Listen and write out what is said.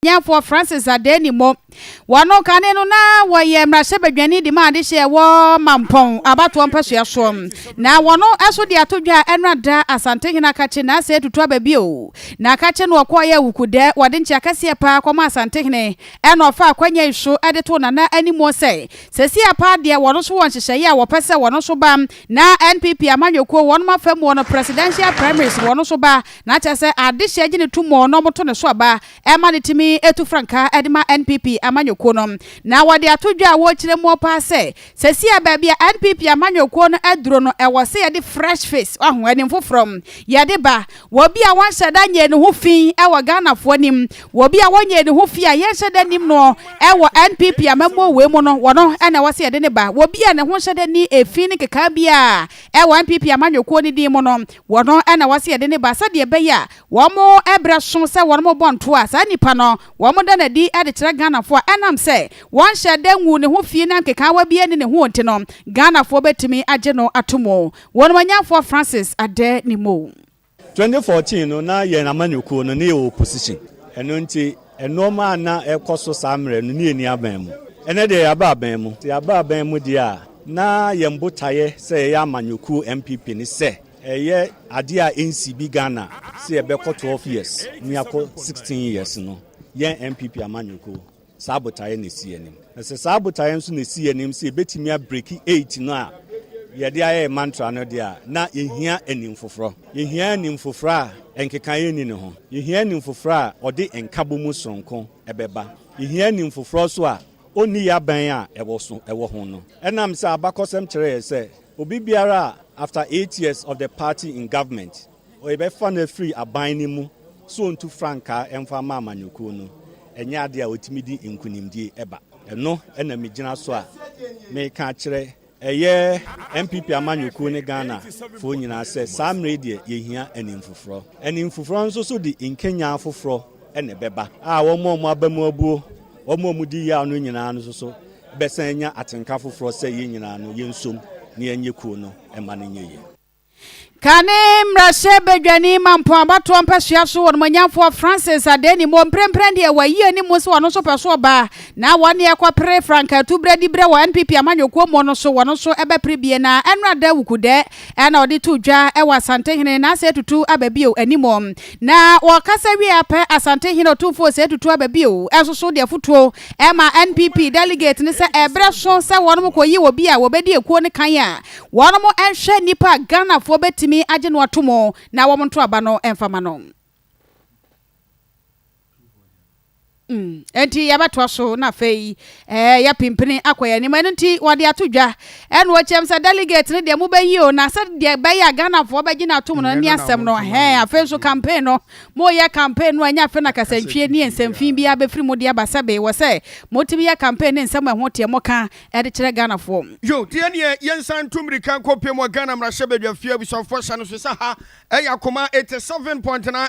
Hon Francis Addai Nimoh wano kane no na woye mrase badwani di ma de hye wo mampon abato mpasua so na wono eso de atodwa enrada asante hina kache na se tutu ababi o na kache no okoye wukude wode nchia kase pa kwama asante hine eno ofa akwanya iso ede to na animo se sesi apa de wono so won hyehye ya wo pese wono so ba na NPP amanyoko wono mafam wono presidential primaries wono so ba na cha se ade hye gine tumo no moto ne so aba ema ne timi etu franka edima NPP amanyoko no na wode atodwa wo kire mo pa se sesi ababia NPP amanyoko no aduro no ewo se ye de fresh face ahu eni fofrom ye de ba wo bia wan hyeda nye ne ho fin ewo Ghana fo nim wo bia wonye ne ho fi a ye hyeda nim no ewo NPP amamo we mo no wono ena wo se ye de ne ba wo bia ne ho hyeda ni efin ne keka bia ewo NPP amanyoko ni di mo no wono ena wo se ye de ne ba sade be ya wo mo ebra so se wono mo bonto a sa nipa no wo mo da na di ade kire Ghana fo enam se wan hyeda nwu ne ho fie na keka wa bia ne ho nti no Ghana fo betimi age no atomo wono manyafo Francis Addai Nimoh 2014 no na ye na manyoko no ne opposition eno nti enoma na ekoso samre no ne ni aban mu ene de aba aban mu ti aba aban mu dia na ye mbotaye se ya manyoko MPP ni se eye ade a NCB Ghana se e be 12 years ni akọ 16 years no ye MPP amanyoko sabotaye ne si enim se sabotaye nso ne si enim se betimi a break 8 no a ye de aye mantra no dia na ehia enim foforo ehia enim foforo a enkeka ye ni ne ho ehia enim foforo a ode enkabo mu sonko ebeba ehia enim foforo so a oni ya ban a ewo ho no enam se abakosem kire se obi biara after 8 years of the party in government o ebe fa na free aban ni mu so ntu franka emfa ma amanyoko no enya ade a otimi di nkunimdie eba eno ena megina so a me ka kire eye MPP amanyoko ne Ghana fo nyina se samre de yehia enimfoforo nso so di nkenya afoforo ene beba a wo mo abamu abuo wo mo di ya no nyina no so besanya atenka foforo se ye nyina no yensom ne enye kuo no ema ne nyeye Kane mrase bedwani mampo abato mpasua so won manyafo Francis Addai Nimoh mpremprende wa yi ni mo so wono so peso ba na wane yakopre franka tu bredi bre wa NPP amanyoko mo no so wono so ebe prebie na enrada wukude na odi tu dwa e wa asante hene na se tutu ababio animo na wakasa wi ape asante hene otufo se tutu ababio eso so de futuo e ma NPP delegate ni se ebre so se wono mo koyi obi a wobedi ekuo ne kan a wono mo enhwe nipa Ghana fo beti mi aje no atomo na wo monto aba no emfama no enti yabato so na fei ya pimpini akoya ni manti wode atodwa eno wachemsa delegate ne de mu bayi o na sa de bayi Ghana fo baji na atomo no ni asem no afenso campaign no mo ya campaign no anya fe na kasantwie ni ensamfin bia befiri mo de abasabe wo se motimi ya campaign ne nsam ho te mo ka e de kire Ghana fo yo tie ne yensan tumrika kopem Ghana mrahye badwafia bisofo hya no so sa ha yakoma 87.9